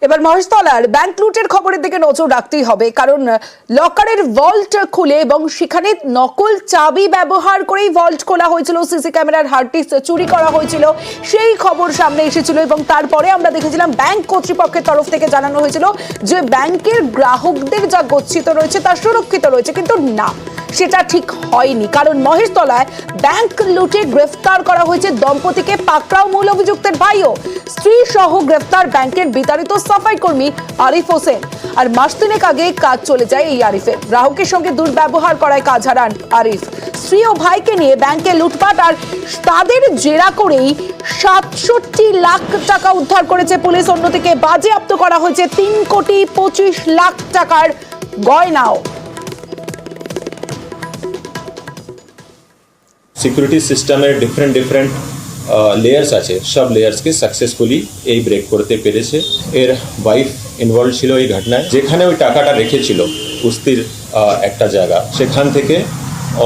এবার মহেশতলার ব্যাংক লুটের খবরের দিকে নজর রাখতেই হবে, কারণ লকারের ভল্ট খুলে এবং সেখানে নকল চাবি ব্যবহার করেই ভল্ট খোলা হয়েছিল, সিসি ক্যামেরার হার্ড ডিস্ক চুরি করা হয়েছিল, সেই খবর সামনে এসেছিল। এবং তারপরে আমরা দেখেছিলাম ব্যাংক কর্তৃপক্ষের তরফ থেকে জানানো হয়েছিল যে ব্যাংকের গ্রাহকদের যা গচ্ছিত রয়েছে তা সুরক্ষিত রয়েছে, কিন্তু না, সেটা ঠিক হয়নি। কারণ মহেশতলায় ব্যাংক লুটে গ্রেফতার করা হয়েছে দম্পতিকে, পাকড়াও মূল অভিযুক্তের ভাইও, স্ত্রী সহ গ্রেফতার ব্যাংকের বিতাড়িত সাফাই কর্মী আরিফ হোসেন। আর মাস তিনেক আগে কাজ চলে যায় এই আরিফের, গ্রাহকের সঙ্গে দুর্ব্যবহার করায় কাজ হারান আরিফ। স্ত্রী ও ভাইকে নিয়ে ব্যাংকে লুটপাট, আর তাদের জেরা করেই ৬৭ লাখ টাকা উদ্ধার করেছে পুলিশ। অন্যদিকে বাজেয়াপ্ত করা হয়েছে ৩,২৫,০০,০০০ টাকার গয়নাও। সিকিউরিটি সিস্টেমের ডিফারেন্ট লেয়ার্স আছে, সব লেয়ার্সকে সাকসেসফুলি এই ব্রেক করতে পেরেছে। এর ওয়াইফ ইনভলভ ছিল এই ঘটনায়, যেখানে ওই টাকাটা রেখেছিল কুস্তির একটা জায়গা, সেখান থেকে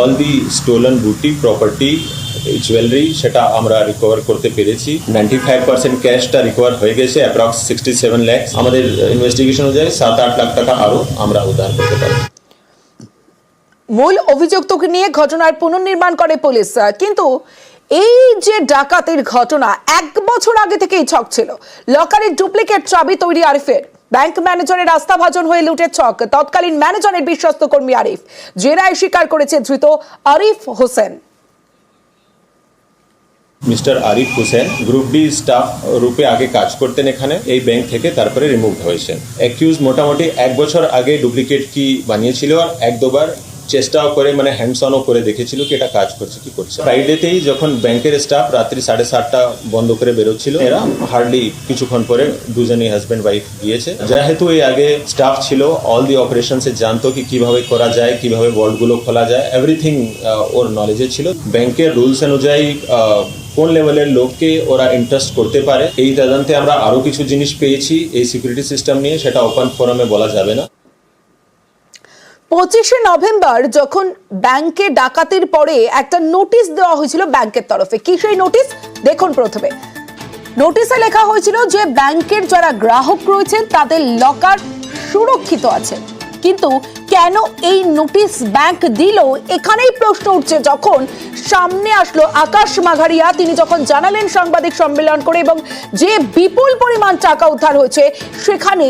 অল দি স্টোলেন বুটি প্রপার্টি জুয়েলারি সেটা আমরা রিকভার করতে পেরেছি। 95% ক্যাশটা রিকভার হয়ে গেছে, অ্যাপ্রক্স 67 লাখ। আমাদের ইনভেস্টিগেশন অনুযায়ী 7-8 লাখ টাকা আরও আমরা উদ্ধার করতে পারি। মূল অভিযুক্তকে নিয়ে ঘটনার পুনর্নির্মাণ করে পুলিশ, কিন্তু এই যে ডাকাতির ঘটনা 1 বছর আগে থেকেই ছক ছিল। লকারের ডুপ্লিকেট চাবি তৈরি আরিফের, ব্যাংক ম্যানেজারের আস্থাভাজন হয়ে লুটের ছক তৎকালীন ম্যানেজারের বিশ্বস্ত কর্মী আরিফ। জেরায় স্বীকার করেছে ধৃত Arif Hossain. Mister Arif Hossain group D staff রূপে আগে কাজ করতেন এখানে, এই ব্যাংক থেকে তারপরে রিমুভ হয়েছেন। অ্যাকিউজ মোটামুটি 1 বছর আগে ডুপ্লিকেট কি বানিয়েছিল, আর 1-2 বার চেষ্টাও করে, মানে হ্যান্ডস অনও করে দেখেছিল কি এটা কাজ করছে কি করছে। ফ্রাইডেতেই যখন ব্যাংকের স্টাফ রাত্রি 7:30টা বন্ধ করে বেরোচ্ছিল, এরা হার্ডলি কিছুক্ষণ পরে দুজনই হাজব্যান্ড ওয়াইফ গিয়েছে। যেহেতু এই আগে স্টাফ ছিল, অল দি অপারেশনসে জানতো কি কিভাবে করা যায়, কিভাবে ভল্টগুলো খোলা যায়, এভরিথিং ওর নলেজে ছিল। ব্যাংকের রুলস অনুযায়ী কোন লেভেলের লোককে ওরা ইন্টারেস্ট করতে পারে, এই তদন্তে আমরা আরো কিছু জিনিস পেয়েছি এই সিকিউরিটি সিস্টেম নিয়ে, সেটা ওপেন ফোরামে বলা যাবে না। 25শে নভেম্বর যখন ব্যাংকে ডাকাতির পরে একটা নোটিশ দেওয়া হয়েছিল ব্যাংকের তরফে। কি সেই নোটিশ দেখুন। প্রথমে নোটিশে লেখা হয়েছিল যে ব্যাংকের যারা গ্রাহক রয়েছেন তাদের লকার সুরক্ষিত আছে, কিন্তু কেন এই নোটিশ ব্যাংক দিল, এখানেই প্রশ্ন উঠছে। যখন সামনে আসলো আকাশ মাঘারিয়া, তিনি যখন জানালেন সাংবাদিক সম্মেলন করে, এবং যে বিপুল পরিমাণ টাকা উদ্ধার হয়েছে, সেখানে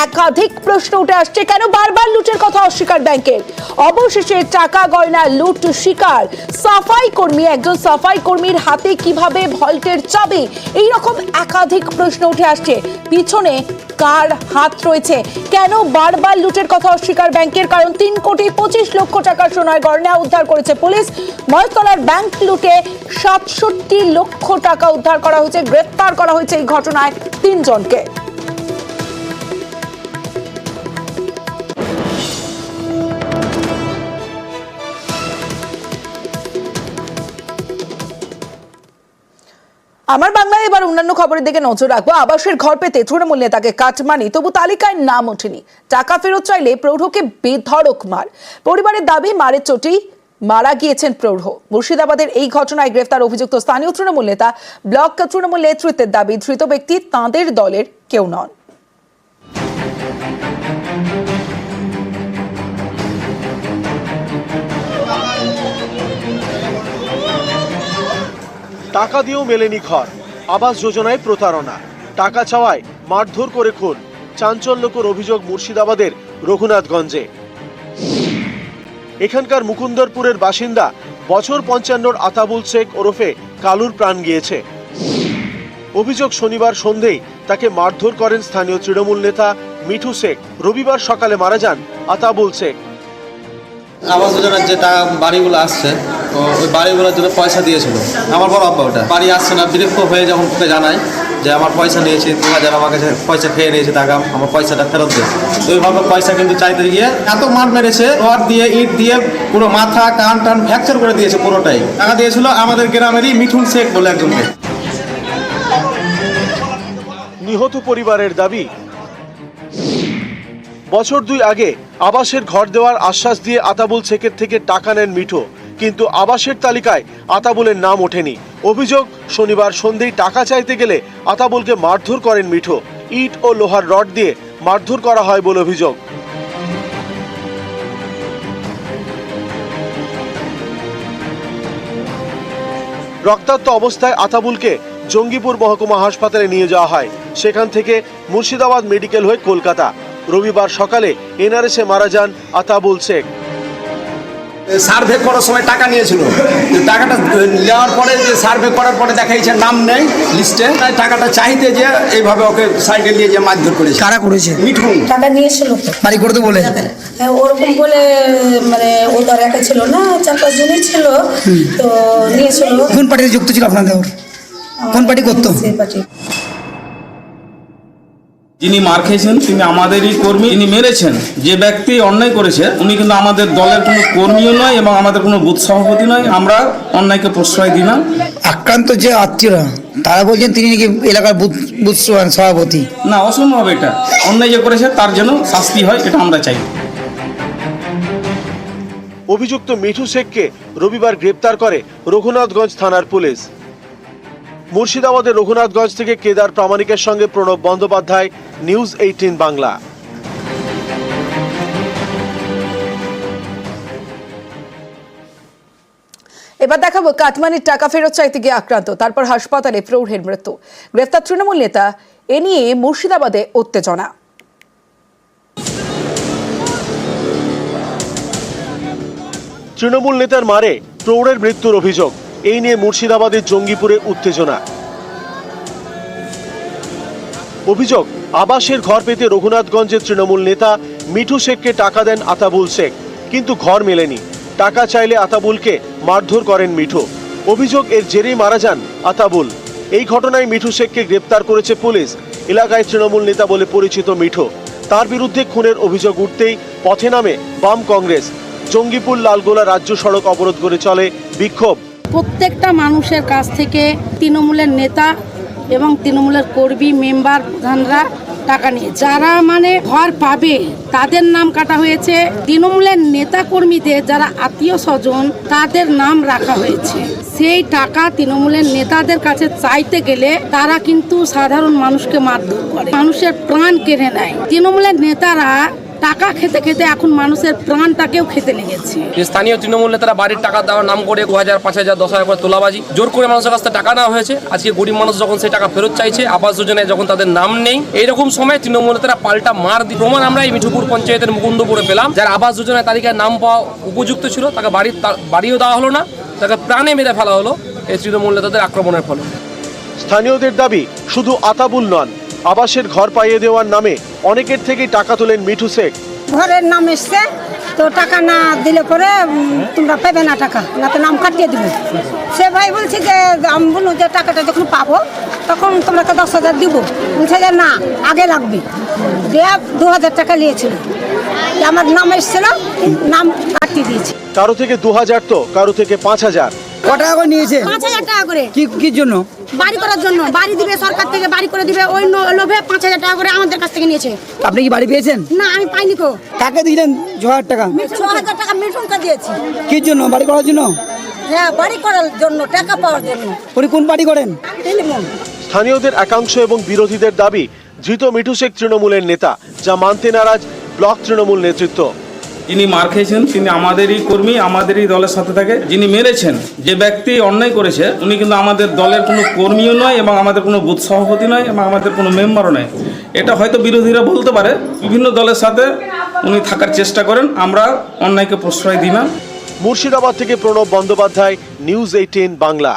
একাধিক প্রশ্ন উঠে আসছে। কেন বারবার লুটের কথা অস্বীকার ব্যাংকের? অবশেষে টাকা গয়না লুট স্বীকার সাফাই কর্মী, একজন সাফাই কর্মীর হাতে কিভাবে ভল্টের চাবি, এইরকম একাধিক প্রশ্ন উঠে আসছে। পিছনে কার হাত রয়েছে? কেন বারবার লুটের কথা অস্বীকার ব্যাংকের? কারণ 3,25,00,000 টাকার সোনার গয়না উদ্ধার করেছে পুলিশ। মহেশতলার ব্যাংক লুটে ৬৭ লক্ষ টাকা উদ্ধার করা হয়েছে, গ্রেফতার করা হয়েছে এই ঘটনায় 3 জনকে। আমার বাংলায় এবার অন্যান্য খবরের দিকে নজর রাখবো। আবাসের ঘর পেতে তৃণমূল নেতাকে কাটমানি, তবু তালিকায় নাম ওঠেনি। টাকা ফেরত চাইলে প্রৌঢ়কে বেধড়ক মার। পরিবারের দাবি মারের চোটেই মারা গিয়েছেন প্রৌঢ়। মুর্শিদাবাদের এই ঘটনায় গ্রেফতার অভিযুক্ত স্থানীয় তৃণমূল নেতা। ব্লক তৃণমূল নেতৃত্বের দাবি ধৃত ব্যক্তি তাঁদের দলের কেউ নন। টাকা দিয়েও মেলেনি ঘর, আবাস যোজনায় প্রতারণা, টাকা চাওয়ায় মারধর করে খুন, চাঞ্চল্যকর অভিযোগ মুর্শিদাবাদের রঘুনাথগঞ্জে। এখানকার মুকুন্দরপুরের বাসিন্দা বছর 55 আতাবুল শেখ ওরফে কালুর প্রাণ গিয়েছে। অভিযোগ শনিবার সন্ধেই তাকে মারধর করেন স্থানীয় তৃণমূল নেতা মিঠু শেখ। রবিবার সকালে মারা যান আতাবুল শেখ। আবাস যোজনার যে টাকা বাড়িগুলো আসছে, তো ওই বাড়িগুলোর জন্য পয়সা দিয়েছিল আমার বড় আব্বা। ওটা বাড়ি আসছে না, বিরক্ত হয়ে যখন ওকে জানায় যে আমার পয়সা নিয়েছে, 2000 আমার কাছে পয়সা খেয়ে নিয়েছে, টাকা আমার পয়সাটা ফেরত দেয়। তো ওইভাবে পয়সা কিন্তু চাইতে গিয়ে এত মার মেরেছে, রড দিয়ে ইট দিয়ে পুরো মাথা কান টান ফ্র্যাকচার করে দিয়েছে পুরোটাই। টাকা দিয়েছিল আমাদের গ্রামেরই মিঠুন শেখ বলে একজনকে। নিহত পরিবারের দাবি, বছর 2 আগে আবাসের ঘর দেওয়ার আশ্বাস দিয়ে আতাবুল শেখের থেকে টাকা নেন মিঠু, কিন্তু আবাসের তালিকায় আতাবুলের নাম ওঠেনি। অভিযোগ শনিবার সন্ধ্যেই টাকা চাইতে গেলে আতাবুলকে মারধর করেন মিঠু। ইট ও লোহার রড দিয়ে মারধর করা হয় বলে অভিযোগ। রক্তাক্ত অবস্থায় আতাবুলকে জঙ্গিপুর মহকুমা হাসপাতালে নিয়ে যাওয়া হয়। সেখান থেকে মুর্শিদাবাদ মেডিকেল হয়ে কলকাতা। রবিবার সকালে এনআরএসে মারা যান আতাবুল শেখ। সার্ভে করার সময় টাকা নিয়েছিল, টাকাটা নেওয়ার পরে যে সার্ভে করার পরে দেখা যাচ্ছে নাম নেই লিস্টে, তাই টাকাটা চাইতে যে এইভাবে ওকে সাইডে নিয়ে যে মারধর করেছে। কারা করেছে? মিঠুন টাকা নিয়েছিল তো বাড়ি করতে বলে। হ্যাঁ, ওরকম বলে মানে ও তো আর একা ছিল না, 4-5 জনই ছিল, তো নিয়েছিল। কোন পার্টিতে যুক্ত ছিল আপনাদের? কোন পার্টি করতো? সেই পার্টি। যিনি মার খেয়েছেন তিনি আমাদেরই কর্মী, যিনি মেরেছেন যে ব্যক্তি অন্যায় করেছে উনি কিন্তু আমাদের দলের কোনো কর্মীও নয় এবং আমাদের কোনো বুথ সভাপতি নয়। আমরা অন্যায়কে প্রশ্রয় দিই না। আক্রান্ত যে আত্মীয়রা তারা বলছেন তিনি নাকি এলাকার বুথ সভাপতি। না, অসম্ভব। এটা অন্যায় যে করেছে তার জন্য শাস্তি হয়, এটা আমরা চাই। অভিযুক্ত মিঠু শেখকে রবিবার গ্রেপ্তার করে রঘুনাথগঞ্জ থানার পুলিশ। মুর্শিদাবাদের রঘুনাথগঞ্জ থেকে কেদার প্রামাণিকের সঙ্গে প্রণব বন্দ্যোপাধ্যায়, নিউজ 18 বাংলা। এবার দেখাবো কাটমানির টাকা ফেরত চাইতে গিয়ে আক্রান্ত, তারপর হাসপাতালে প্রৌঢ়ের মৃত্যু। গ্রেফতার তৃণমূল নেতা, এ নিয়ে মুর্শিদাবাদে উত্তেজনা। তৃণমূল নেতার মারে প্রৌঢ়ের মৃত্যুর অভিযোগ, এই নিয়ে মুর্শিদাবাদের জঙ্গিপুরে উত্তেজনা। অভিযোগ, আবাসের ঘর পেতে রঘুনাথগঞ্জের তৃণমূল নেতা মিঠু শেখকে টাকা দেন আতাবুল শেখ, কিন্তু ঘর মেলেনি। টাকা চাইলে আতাবুলকে মারধর করেন মিঠু। অভিযোগ, এর জেরেই মারা যান আতাবুল। এই ঘটনায় মিঠু শেখকে গ্রেপ্তার করেছে পুলিশ। এলাকায় তৃণমূল নেতা বলে পরিচিত মিঠু, তার বিরুদ্ধে খুনের অভিযোগ উঠতেই পথে নামে বাম কংগ্রেস। জঙ্গিপুর লালগোলা রাজ্য সড়ক অবরোধ করে চলে বিক্ষোভ। প্রত্যেকটা মানুষের কাছ থেকে তৃণমূলের নেতা এবং তৃণমূলের কর্মী মেম্বার প্রধানরা টাকা নিয়ে যারা মানে ঘর পাবে তাদের নাম কাটা হয়েছে। তৃণমূলের নেতা কর্মীদের যারা আত্মীয় স্বজন তাদের নাম রাখা হয়েছে। সেই টাকা তৃণমূলের নেতাদের কাছে চাইতে গেলে তারা কিন্তু সাধারণ মানুষকে মারধর করে, মানুষের প্রাণ কেড়ে নেয়। তৃণমূলের নেতারা টাকা খেতে খেতে এখন মানুষের প্রাণটাকেও খেতে লেগেছে। স্থানীয় তৃণমূল নেতারা বাড়ির টাকা দেওয়ার নাম করে 2000, 5000, 10,000 করে তোলাবাজি জোর করে মানুষের কাছ থেকে টাকা নেওয়া হয়েছে। আজকে গরিব মানুষ যখন সেই টাকা ফেরত চাইছে, আবাস যোজনায় যখন তাদের নাম নেই, এইরকম সময় তৃণমূল নেতারা পাল্টা মার দিয়ে প্রমাণ আমরা এই মিঠুপুর পঞ্চায়েতের মুকুন্দপুরে পেলাম। যার আবাস যোজনায় তালিকায় নাম পাওয়া উপযুক্ত ছিল, তাকে বাড়িও দেওয়া হলো না, তাকে প্রাণে মেরে ফেলা হলো এই তৃণমূল নেতাদের আক্রমণের ফলে। স্থানীয়দের দাবি, শুধু আতাবুল নন, আবাসের ঘর পাইয়ে দেওয়ার নামে অনেকের থেকেই টাকা তোলেন মিঠু শেখ। ঘরের নাম এসছে তো টাকা না দিলে পরে তোমরা পাবে না টাকা, না তো নাম কাটিয়ে দিবে। সে ভাই বলছে যে আমি বলুন যে টাকাটা যখন পাবো তখন তোমাকে 10,000 দিব। বলছে যে না, আগে লাগবে। দেয়া 2,000 টাকা নিয়েছিল, আমার নাম এসেছিল, নাম কাটিয়ে দিয়েছে। কারো থেকে 2,000 তো কারো থেকে 5,000। ক টাকা করে নিয়েছে? 5,000 টাকা করে। কি জন্য? বাড়ি করার জন্য। বাড়ি দিবে সরকার থেকে, বাড়ি করে দিবে, ওই লোভে 5,000 টাকা করে আমাদের কাছ থেকে নিয়েছে। আপনি কি বাড়ি পেয়েছেন? না, আমি পাইনি। কো কাকে দিলেন 6,000 টাকা? 6,000 টাকা মিঠুনকে দিয়েছি। কি জন্য? বাড়ি করার জন্য? হ্যাঁ, বাড়ি করার জন্য, টাকা পাওয়ার জন্য। উনি কোন পার্টি করেন? স্থানীয়দের একাংশ এবং বিরোধীদের দাবি, ধৃত মিঠু শেখ তৃণমূলের নেতা, যা মানতে নারাজ ব্লক তৃণমূল নেতৃত্ব। যিনি মার খেয়েছেন তিনি আমাদেরই কর্মী, আমাদেরই দলের সাথে থাকে। যিনি মেরেছেন যে ব্যক্তি অন্যায় করেছে উনি কিন্তু আমাদের দলের কোনো কর্মীও নয় এবং আমাদের কোনো বুথ সভাপতি নয় এবং আমাদের কোনো মেম্বারও নয়। এটা হয়তো বিরোধীরা বলতে পারে, বিভিন্ন দলের সাথে উনি থাকার চেষ্টা করেন, আমরা অন্যায়কে প্রশ্রয় দিই না। মুর্শিদাবাদ থেকে প্রণব বন্দ্যোপাধ্যায়, নিউজ 18 বাংলা।